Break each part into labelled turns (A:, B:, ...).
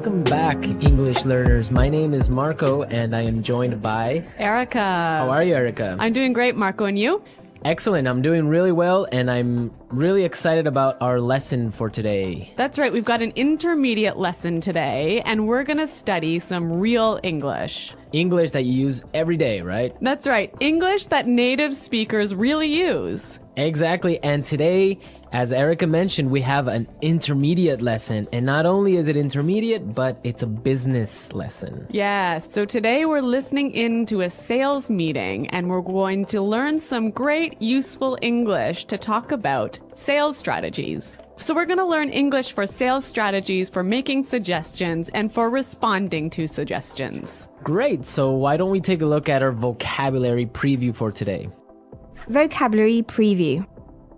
A: Welcome back, English learners. My name is Marco, and I am joined by
B: Erica.
A: How are you, Erica?
B: I'm doing great, Marco, and you?
A: Excellent. I'm doing really well, and I'm really excited about our lesson for today.
B: That's right. We've got an intermediate lesson today, and we're going to study some real English.
A: English that you use every day, right?
B: That's right. English that native speakers really use.
A: Exactly. And today, as Erica mentioned, we have an intermediate lesson. And not only is it intermediate, but it's a business lesson.
B: Yes. So today we're listening in to a sales meeting, and we're going to learn some great useful English to talk about sales strategies. So we're going to learn English for sales strategies, for making suggestions, and for responding to suggestions.
A: Great. So why don't we take a look at our vocabulary preview for today?
C: Vocabulary preview.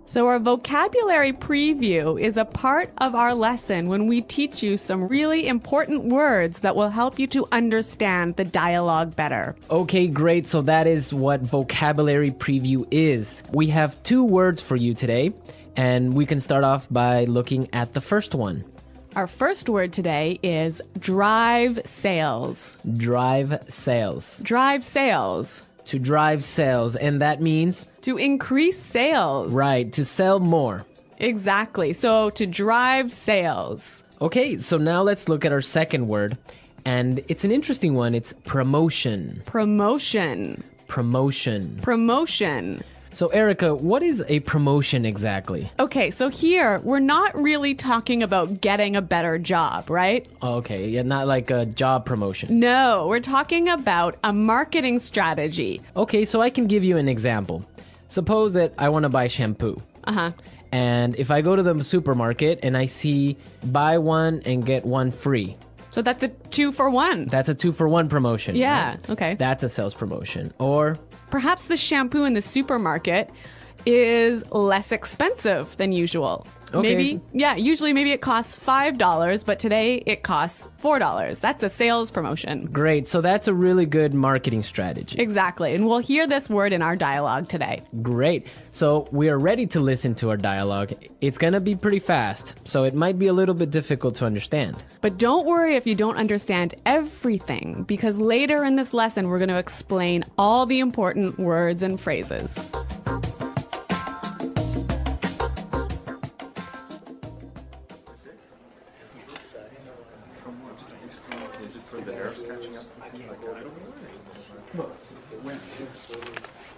B: So our vocabulary preview is a part of our lesson when we teach you some really important words that will help you to understand the dialogue better.
A: Okay, great. So that is what vocabulary preview is. We have 2 words for you today, and we can start off by looking at the first one.
B: Our first word today is drive sales.
A: Drive sales.
B: Drive sales.
A: To drive sales, and that means?
B: To increase sales.
A: Right, to sell more.
B: Exactly. So to drive sales.
A: Okay, so now let's look at our second word, and it's an interesting one. It's promotion.
B: Promotion.
A: Promotion.
B: Promotion.
A: So Erica, what is a promotion exactly?
B: Okay, so here we're not really talking about getting a better job, right?
A: Okay, yeah, not like a job promotion.
B: No, we're talking about a marketing strategy.
A: Okay, so I can give you an example. Suppose that I want to buy shampoo.
B: Uh-huh.
A: And if I go to the supermarket and I see buy one and get one free.
B: So that's a 2-for-1.
A: That's a 2-for-1 promotion.
B: Yeah,
A: right?
B: okay.
A: That's a sales promotion. Or
B: perhaps the shampoo in the supermarket is less expensive than usual.
A: Okay.
B: Usually maybe it costs $5, but today it costs $4. That's a sales promotion.
A: Great. So that's a really good marketing strategy.
B: Exactly. And we'll hear this word in our dialogue today.
A: Great. So we are ready to listen to our dialogue. It's going to be pretty fast, so it might be a little bit difficult to understand.
B: But don't worry if you don't understand everything, because later in this lesson, we're going to explain all the important words and phrases.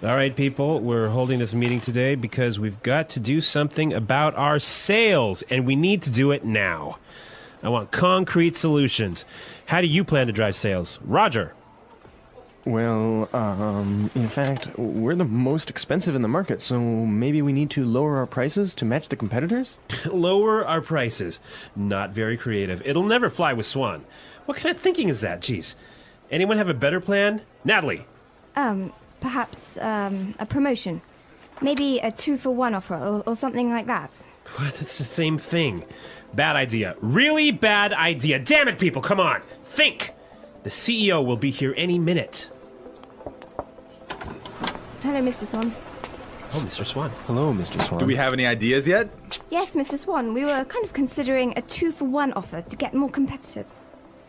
D: All right, people, we're holding this meeting today because we've got to do something about our sales, and we need to do it now. I want concrete solutions. How do you plan to drive sales? Roger.
E: Well, in fact, we're the most expensive in the market, so maybe we need to lower our prices to match the competitors?
D: Lower our prices. Not very creative. It'll never fly with Swan. What kind of thinking is that? Jeez. Anyone have a better plan? Natalie.
C: Perhaps a promotion. Maybe a 2-for-1 offer or something like that.
D: What? It's the same thing. Bad idea. Really bad idea. Damn it, people, come on. Think. The CEO will be here any minute.
C: Hello, Mr. Swan.
D: Oh, Mr. Swan.
E: Hello, Mr. Swan.
F: Do we have any ideas yet?
C: Yes, Mr. Swan. We were kind of considering a 2-for-1 offer to get more competitive.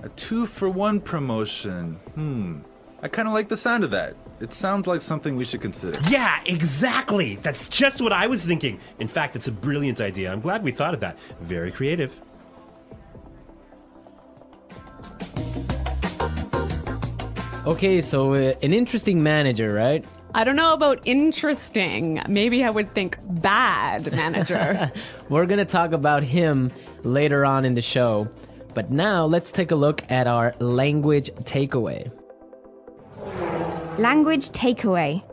F: A 2-for-1 promotion. I kind of like the sound of that. It sounds like something we should consider.
D: Yeah, exactly. That's just what I was thinking. In fact, it's a brilliant idea. I'm glad we thought of that. Very creative.
A: Okay, so an interesting manager, right?
B: I don't know about interesting. Maybe I would think bad manager.
A: We're going to talk about him later on in the show. But now let's take a look at our language takeaway.
C: Language takeaway.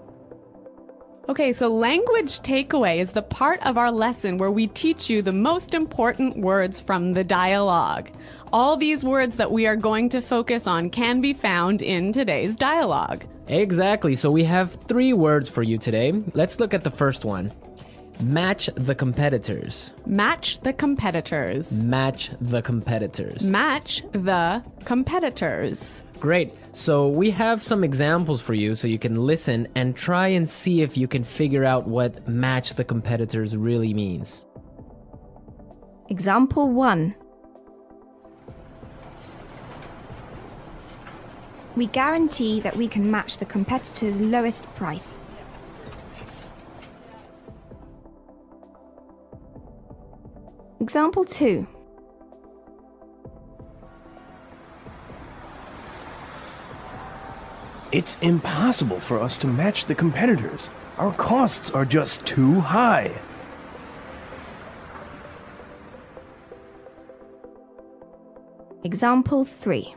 B: Okay, so language takeaway is the part of our lesson where we teach you the most important words from the dialogue. All these words that we are going to focus on can be found in today's dialogue.
A: Exactly. So we have 3 words for you today. Let's look at the first one. Match the competitors.
B: Match the competitors.
A: Match the competitors.
B: Match the competitors.
A: Great. So we have some examples for you so you can listen and try and see if you can figure out what match the competitors really means.
C: Example 1. We guarantee that we can match the competitor's lowest price. Example 2.
E: It's impossible for us to match the competitors. Our costs are just too high.
C: Example 3.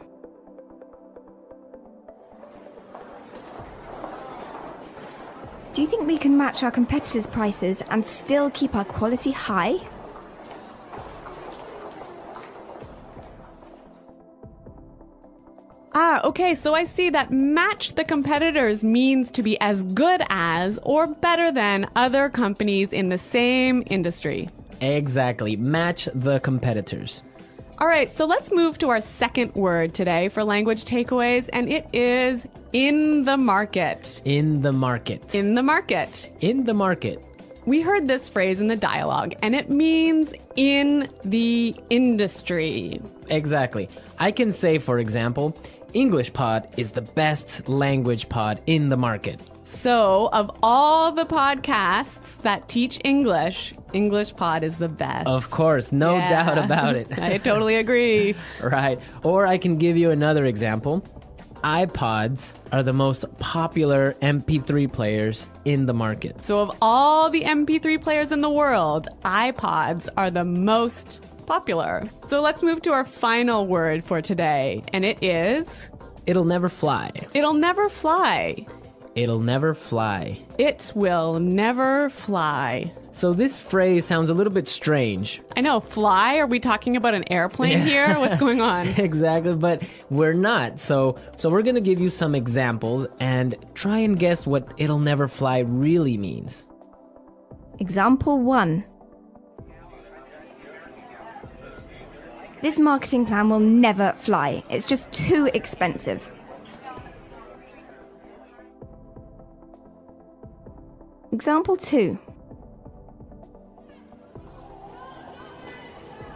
C: Do you think we can match our competitors' prices and still keep our quality high?
B: Okay, so I see that match the competitors means to be as good as or better than other companies in the same industry.
A: Exactly. Match the competitors.
B: All right, so let's move to our second word today for language takeaways, and it is in the market.
A: In the market.
B: In the market.
A: In the market.
B: We heard this phrase in the dialogue, and it means in the industry.
A: Exactly. I can say, for example, English Pod is the best language pod in the market.
B: So, of all the podcasts that teach English, English Pod is the best.
A: Of course, no
B: Yeah.
A: doubt about it.
B: I totally agree.
A: Right. Or I can give you another example. iPods are the most popular MP3 players in the market.
B: So, of all the MP3 players in the world, iPods are the most popular. So, let's move to our final word for today, and it is
A: It'll never fly.
B: it'll never fly.
A: It'll never fly.
B: It will never fly.
A: So this phrase sounds a little bit strange.
B: I know, fly? Are we talking about an airplane here? What's going on?
A: Exactly, but we're not. So we're going to give you some examples and try and guess what it'll never fly really means.
C: Example 1. This marketing plan will never fly. It's just too expensive. Example 2.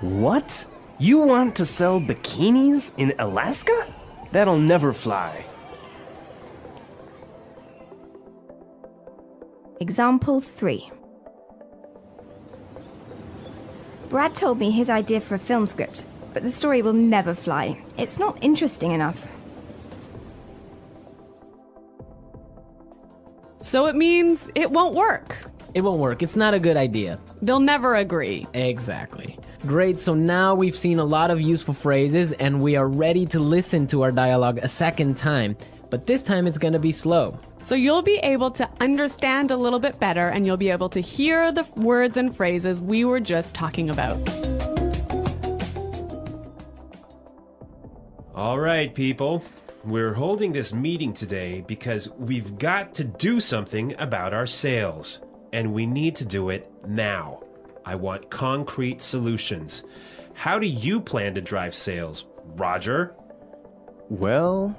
E: What? You want to sell bikinis in Alaska? That'll never fly.
C: Example 3. Brad told me his idea for a film script, but the story will never fly. It's not interesting enough.
B: So it means it won't work.
A: It won't work. It's not a good idea.
B: They'll never agree.
A: Exactly. Great, so now we've seen a lot of useful phrases and we are ready to listen to our dialogue a second time. But this time it's going to be slow.
B: So you'll be able to understand a little bit better and you'll be able to hear the words and phrases we were just talking about.
D: All right, people. We're holding this meeting today because we've got to do something about our sales. And we need to do it now. I want concrete solutions. How do you plan to drive sales, Roger?
E: Well,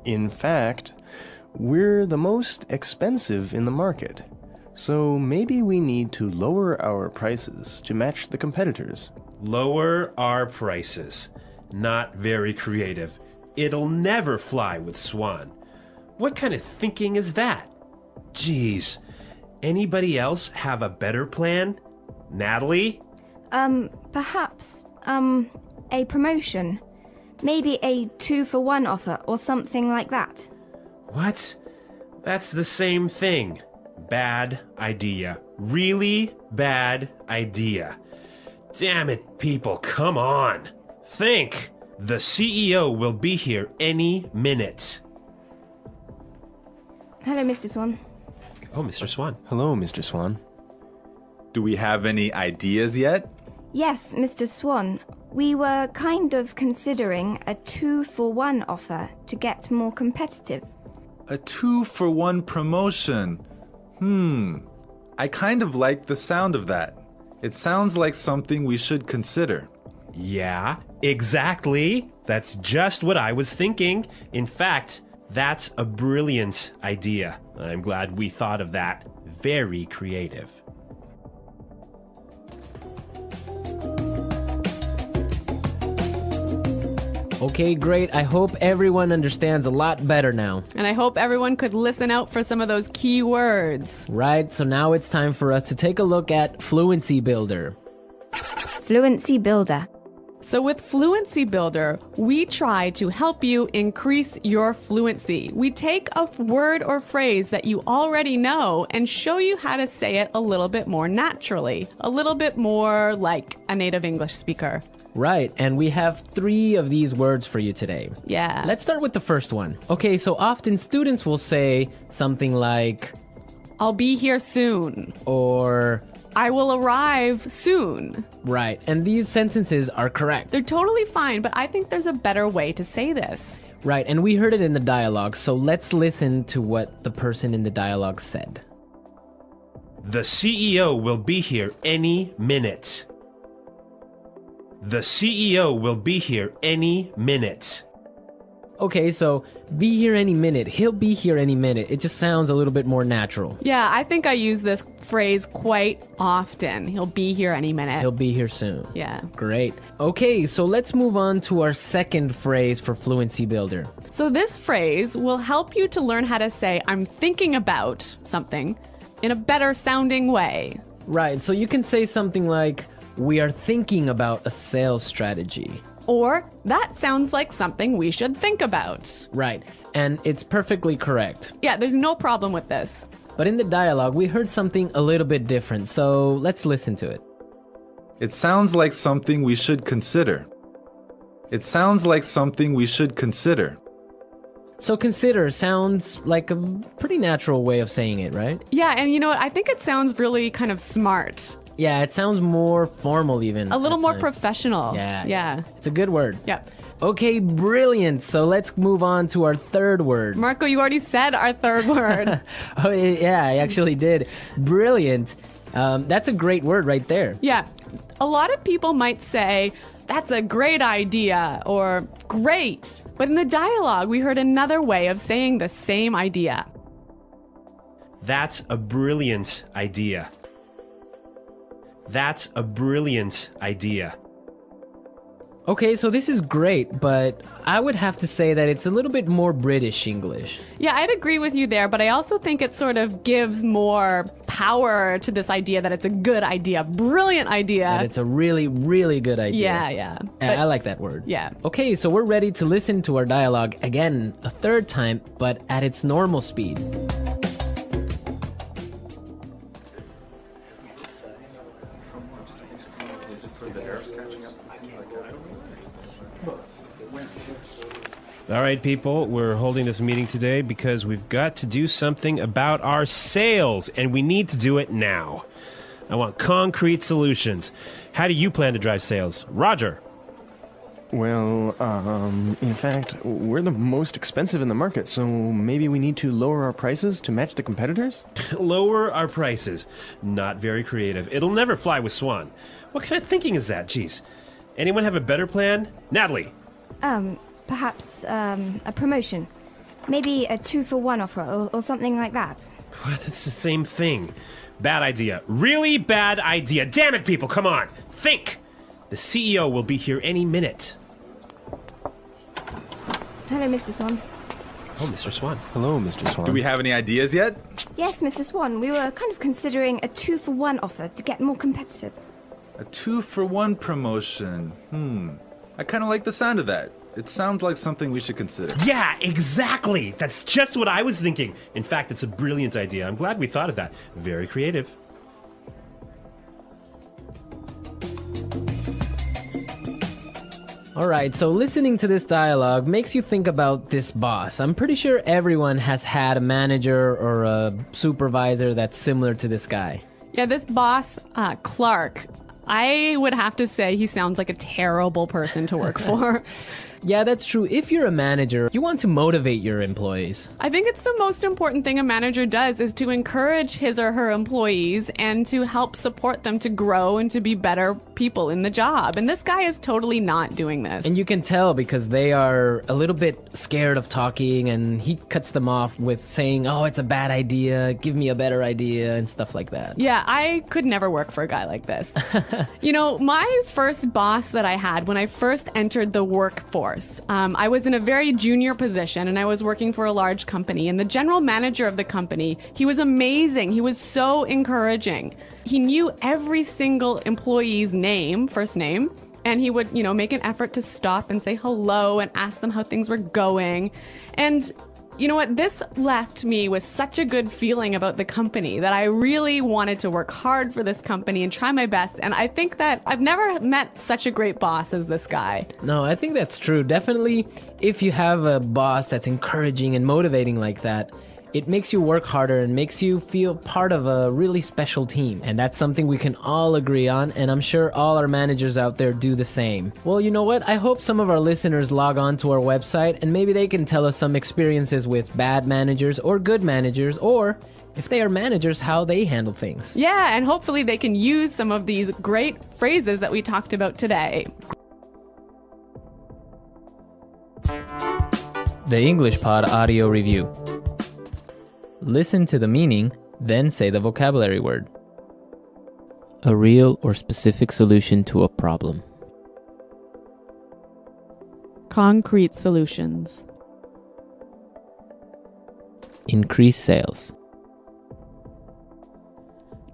E: in fact, we're the most expensive in the market. So maybe we need to lower our prices to match the competitors.
D: Lower our prices. Not very creative. It'll never fly with Swan. What kind of thinking is that? Geez. Anybody else have a better plan? Natalie?
C: Perhaps, a promotion. Maybe a 2-for-1 offer or something like that.
D: What? That's the same thing. Bad idea. Really bad idea. Damn it, people, come on. Think. The CEO will be here any minute.
C: Hello, Mr. Swan.
D: Oh, Mr. Swan.
E: Hello, Mr. Swan.
F: Do we have any ideas yet?
C: Yes, Mr. Swan. We were kind of considering a 2-for-1 offer to get more competitive.
F: A 2-for-1 promotion. I kind of like the sound of that. It sounds like something we should consider.
D: Yeah, exactly. That's just what I was thinking. In fact, that's a brilliant idea. I'm glad we thought of that. Very creative.
A: Okay, great. I hope everyone understands a lot better now.
B: And I hope everyone could listen out for some of those key words.
A: Right, so now it's time for us to take a look at Fluency Builder.
C: Fluency Builder.
B: So with Fluency Builder, we try to help you increase your fluency. We take a word or phrase that you already know and show you how to say it a little bit more naturally, a little bit more like a native English speaker.
A: Right, and we have 3 of these words for you today.
B: Yeah.
A: Let's start with the first one. Okay, so often students will say something like,
B: I'll be here soon.
A: or,
B: I will arrive soon.
A: right, and these sentences are correct.
B: They're totally fine, but I think there's a better way to say this.
A: Right, and we heard it in the dialogue, so let's listen to what the person in the dialogue said.
D: The CEO will be here any minute. The CEO will be here any minute.
A: Okay, so be here any minute. He'll be here any minute. It just sounds a little bit more natural.
B: Yeah, I think I use this phrase quite often. He'll be here any minute.
A: He'll be here soon.
B: Yeah.
A: Great. Okay, so let's move on to our second phrase for Fluency Builder.
B: So this phrase will help you to learn how to say, I'm thinking about something in a better sounding way.
A: Right, so you can say something like, we are thinking about a sales strategy.
B: Or, that sounds like something we should think about.
A: Right, and it's perfectly correct.
B: Yeah, there's no problem with this.
A: But in the dialogue, we heard something a little bit different, so let's listen to it.
F: It sounds like something we should consider. It sounds like something we should consider.
A: So consider sounds like a pretty natural way of saying it, right?
B: Yeah, and you know what? I think it sounds really kind of smart.
A: Yeah, it sounds more formal even.
B: A little
A: at
B: more
A: times.
B: professional.
A: Yeah.
B: Yeah.
A: It's a good word.
B: Yeah.
A: Okay, brilliant. So let's move on to our third word.
B: Marco, you already said our third word.
A: Oh, yeah, I actually did. Brilliant. That's a great word right there.
B: Yeah. A lot of people might say, that's a great idea, or great. But in the dialogue, we heard another way of saying the same idea.
D: That's a brilliant idea. That's a brilliant idea.
A: Okay, so this is great, but I would have to say that it's a little bit more British English.
B: Yeah, I'd agree with you there, but I also think it sort of gives more power to this idea that it's a good idea, brilliant idea.
A: That it's a really, really good idea.
B: Yeah.
A: And
B: But-
A: I like that word.
B: Yeah.
A: Okay, so we're ready to listen to our dialogue again a third time, but at its normal speed.
D: All right, people, we're holding this meeting today because we've got to do something about our sales, and we need to do it now. I want concrete solutions. How do you plan to drive sales? Roger.
E: Well, in fact, we're the most expensive in the market, so maybe we need to lower our prices to match the competitors?
D: Lower our prices. Not very creative. It'll never fly with Swan. What kind of thinking is that? Jeez. Anyone have a better plan? Natalie.
C: Perhaps a promotion. Maybe a 2-for-1 offer or something like that.
D: What? It's the same thing. Bad idea. Really bad idea. Damn it, people, come on. Think. The CEO will be here any minute.
C: Hello, Mr. Swan.
D: Oh, Mr. Swan.
E: Hello, Mr. Swan.
F: Do we have any ideas yet?
C: Yes, Mr. Swan, we were kind of considering a 2-for-1 offer to get more competitive.
F: A 2-for-1 promotion. I kind of like the sound of that. It sounds like something we should consider.
D: Yeah, exactly. That's just what I was thinking. In fact, it's a brilliant idea. I'm glad we thought of that. Very creative.
A: All right, so listening to this dialogue makes you think about this boss. I'm pretty sure everyone has had a manager or a supervisor that's similar to this guy.
B: Yeah, this boss, Clark, I would have to say he sounds like a terrible person to work for.
A: Yeah, that's true. If you're a manager, you want to motivate your employees.
B: I think it's the most important thing a manager does is to encourage his or her employees and to help support them to grow and to be better people in the job. And this guy is totally not doing this.
A: And you can tell because they are a little bit scared of talking, and he cuts them off with saying, oh, it's a bad idea, give me a better idea, and stuff like that.
B: Yeah, I could never work for a guy like this. You know, my first boss that I had when I first entered the workforce, course. I was in a very junior position and I was working for a large company, and the general manager of the company, he was amazing. He was so encouraging. He knew every single employee's name, first name, and he would, make an effort to stop and say hello and ask them how things were going. And you know what? This left me with such a good feeling about the company that I really wanted to work hard for this company and try my best. And I think that I've never met such a great boss as this guy.
A: No, I think that's true. Definitely, if you have a boss that's encouraging and motivating like that, it makes you work harder and makes you feel part of a really special team. And that's something we can all agree on, and I'm sure all our managers out there do the same. Well, you know what? I hope some of our listeners log on to our website and maybe they can tell us some experiences with bad managers or good managers, or if they are managers, how they handle things.
B: Yeah, and hopefully they can use some of these great phrases that we talked about today.
A: The English Pod Audio Review. Listen to the meaning, then say the vocabulary word. A real or specific solution to a problem.
B: Concrete solutions.
A: Increase sales.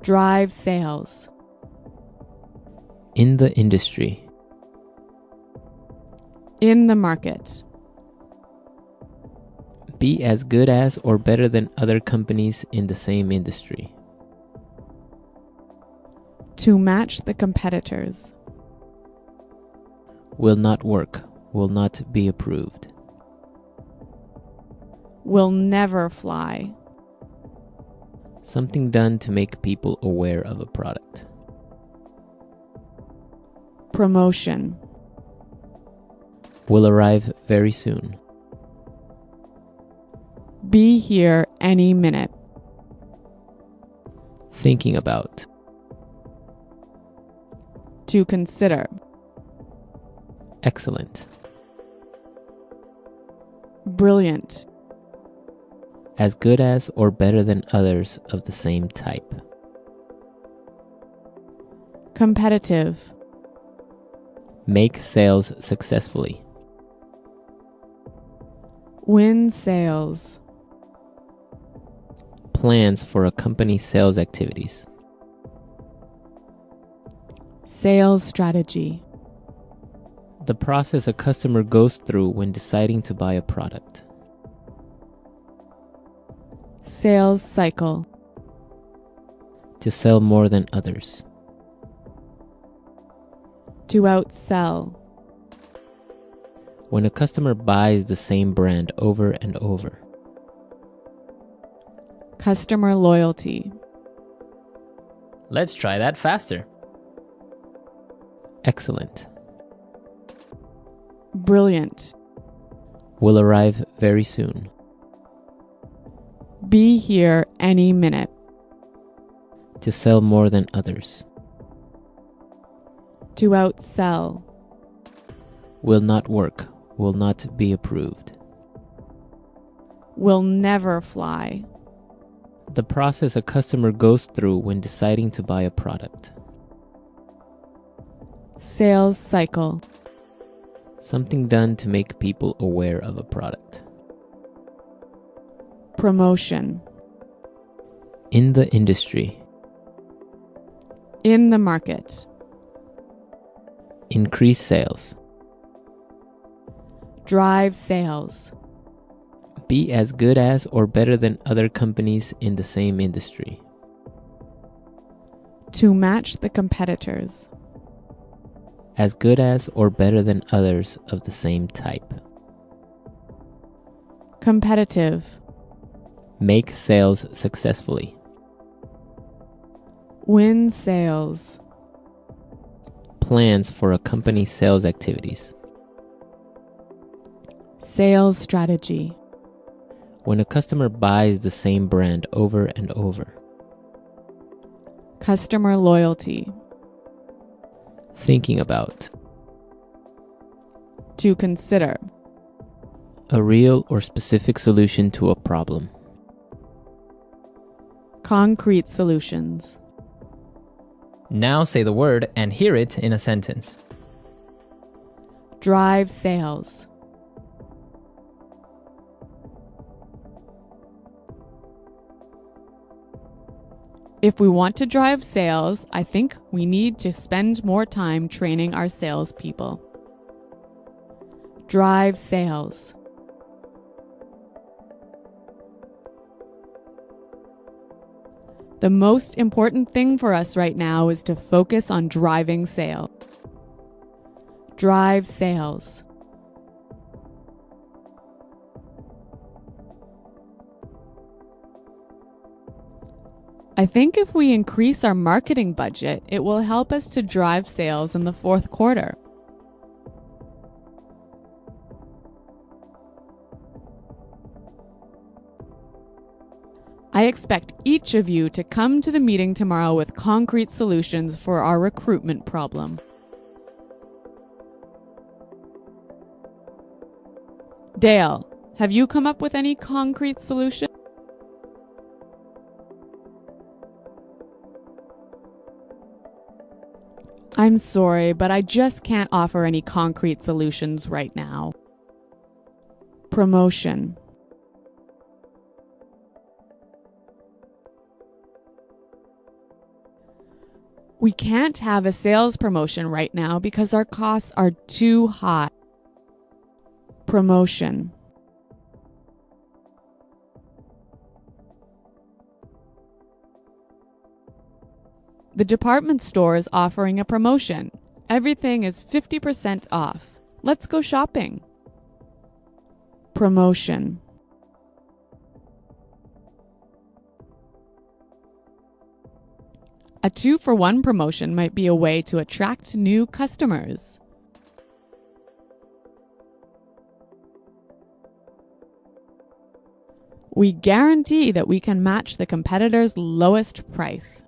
B: Drive sales.
A: In the industry.
B: In the market.
A: Be as good as or better than other companies in the same industry.
B: To match the competitors.
A: Will not work. Will not be approved.
B: Will never fly.
A: Something done to make people aware of a product.
B: Promotion.
A: Will arrive very soon.
B: Be here any minute.
A: Thinking about.
B: To consider.
A: Excellent.
B: Brilliant.
A: As good as or better than others of the same type.
B: Competitive.
A: Make sales successfully.
B: Win sales.
A: Plans for a company's sales activities.
B: Sales strategy.
A: The process a customer goes through when deciding to buy a product.
B: Sales cycle.
A: To sell more than others.
B: To outsell.
A: When a customer buys the same brand over and over.
B: Customer loyalty.
A: Let's try that faster. Excellent.
B: Brilliant.
A: Will arrive very soon.
B: Be here any minute.
A: To sell more than others.
B: To outsell.
A: Will not work. Will not be approved.
B: Will never fly.
A: The process a customer goes through when deciding to buy a product.
B: Sales cycle.
A: Something done to make people aware of a product.
B: Promotion.
A: In the industry.
B: In the market.
A: Increase sales.
B: Drive sales.
A: Be as good as or better than other companies in the same industry.
B: To match the competitors.
A: As good as or better than others of the same type.
B: Competitive.
A: Make sales successfully.
B: Win sales.
A: Plans for a company's sales activities.
B: Sales strategy.
A: When a customer buys the same brand over and over.
B: Customer loyalty.
A: Thinking about.
B: To consider.
A: A real or specific solution to a problem.
B: Concrete solutions.
A: Now say the word and hear it in a sentence.
B: Drive sales. If we want to drive sales, I think we need to spend more time training our salespeople. Drive sales. The most important thing for us right now is to focus on driving sales. Drive sales. I think if we increase our marketing budget, it will help us to drive sales in the fourth quarter. I expect each of you to come to the meeting tomorrow with concrete solutions for our recruitment problem. Dale, have you come up with any concrete solution? I'm sorry, but I just can't offer any concrete solutions right now. Promotion. We can't have a sales promotion right now because our costs are too high. Promotion. The department store is offering a promotion. Everything is 50% off. Let's go shopping. Promotion. A 2-for-1 promotion might be a way to attract new customers. We guarantee that we can match the competitor's lowest price.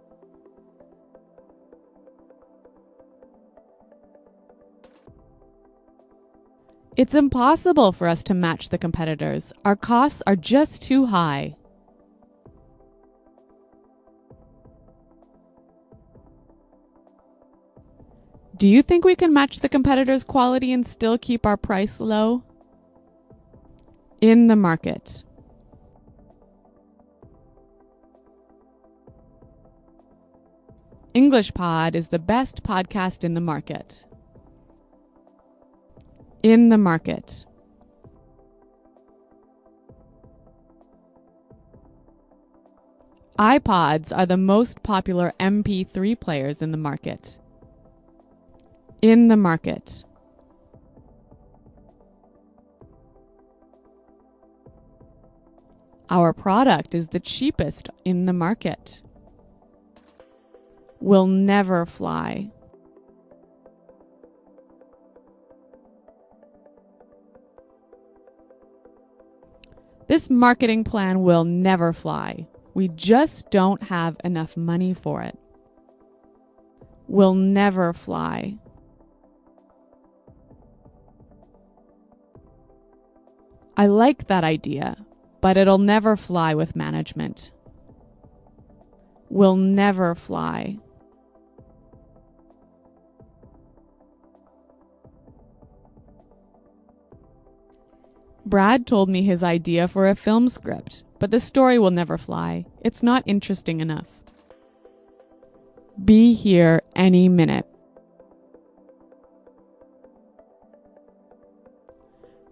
B: It's impossible for us to match the competitors. Our costs are just too high. Do you think we can match the competitors' quality and still keep our price low? In the market. English Pod is the best podcast in the market. In the market. iPods are the most popular MP3 players in the market. In the market. Our product is the cheapest in the market. Will never fly. This marketing plan will never fly. We just don't have enough money for it. Will never fly. I like that idea, but it'll never fly with management. Will never fly. Brad told me his idea for a film script, but the story will never fly. It's not interesting enough. Be here any minute.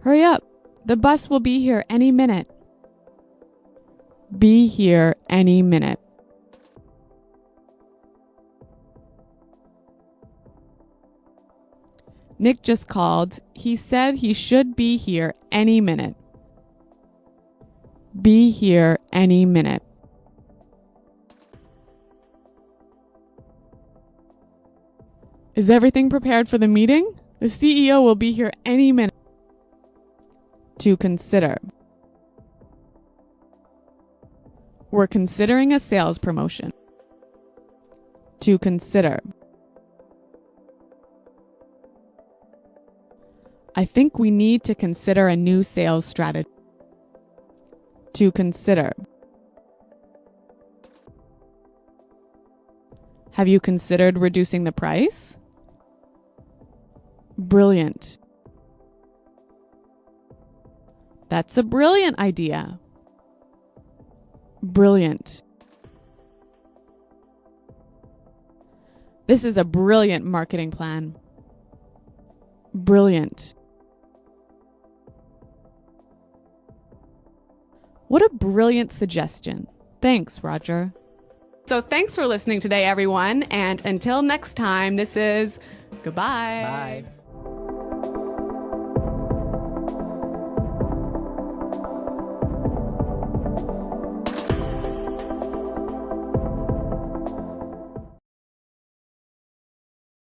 B: Hurry up! The bus will be here any minute. Be here any minute. Nick just called. He said he should be here any minute. Be here any minute. Is everything prepared for the meeting? The CEO will be here any minute. To consider. We're considering a sales promotion. To consider. I think we need to consider a new sales strategy. To consider. Have you considered reducing the price? Brilliant. That's a brilliant idea. Brilliant. This is a brilliant marketing plan. Brilliant. What a brilliant suggestion. Thanks, Roger. So thanks for listening today, everyone. And until next time, this is goodbye.
A: Bye.